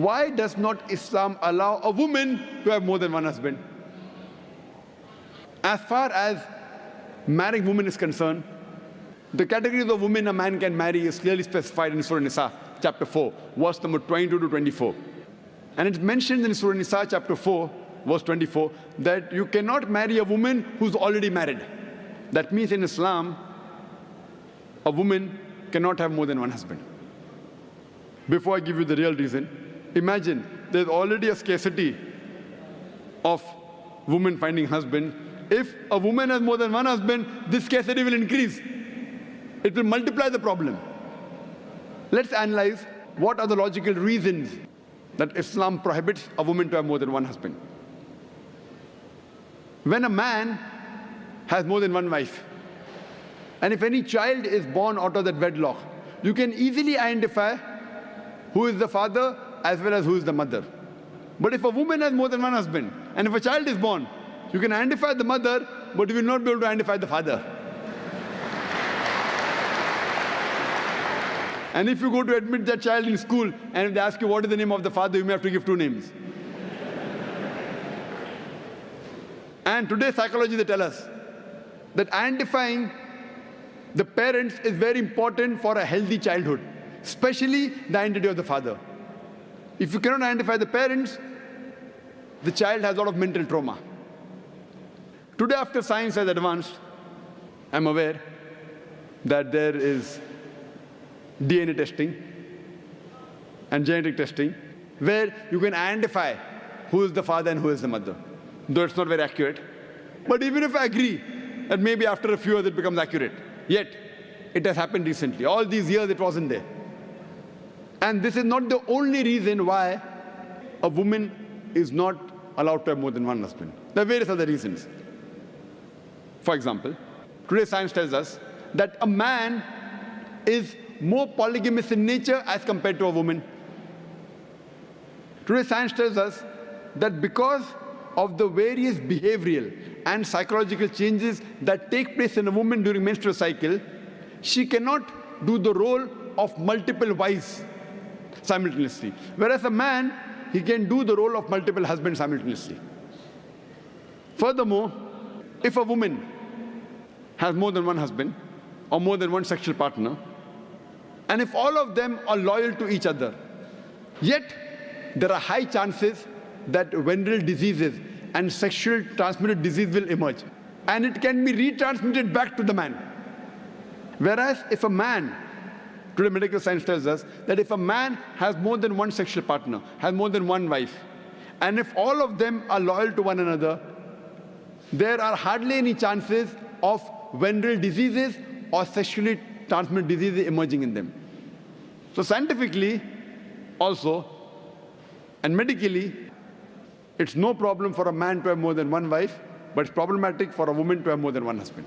why does not Islam allow a woman to have more than one husband? As far as marrying women is concerned, the categories of women a man can marry is clearly specified in Surah Nisa, chapter 4, verse number 22 to 24. And it's mentioned in Surah Nisa, chapter 4, verse 24, that you cannot marry a woman who's already married. That means in Islam, a woman cannot have more than one husband. Before I give you the real reason, imagine there's already a scarcity of women finding husband. If a woman has more than one husband, this scarcity will increase. It will multiply the problem. Let's analyze what are the logical reasons that Islam prohibits a woman to have more than one husband. When a man has more than one wife, and if any child is born out of that wedlock, you can easily identify who is the father as well as who is the mother. But if a woman has more than one husband, and if a child is born, you can identify the mother, but you will not be able to identify the father. And if you go to admit that child in school, and if they ask you what is the name of the father, you may have to give two names. And today psychology, they tell us that identifying the parents is very important for a healthy childhood, especially the identity of the father. If you cannot identify the parents, the child has a lot of mental trauma. Today, after science has advanced, I'm aware that there is DNA testing and genetic testing where you can identify who is the father and who is the mother, though it's not very accurate. But even if I agree that maybe after a few years it becomes accurate, yet it has happened recently. All these years it wasn't there. And this is not the only reason why a woman is not allowed to have more than one husband. There are various other reasons. For example, today science tells us that a man is more polygamous in nature as compared to a woman. Today science tells us that because of the various behavioral and psychological changes that take place in a woman during menstrual cycle, she cannot do the role of multiple wives simultaneously. Whereas a man, he can do the role of multiple husbands simultaneously. Furthermore, if a woman has more than one husband or more than one sexual partner, and if all of them are loyal to each other, yet there are high chances that venereal diseases and sexual transmitted disease will emerge, and it can be retransmitted back to the man. Whereas if a man, today medical science tells us that if a man has more than one sexual partner, has more than one wife, and if all of them are loyal to one another, there are hardly any chances of venereal diseases or sexually transmitted diseases emerging in them. So scientifically also, and medically, it's no problem for a man to have more than one wife, but it's problematic for a woman to have more than one husband.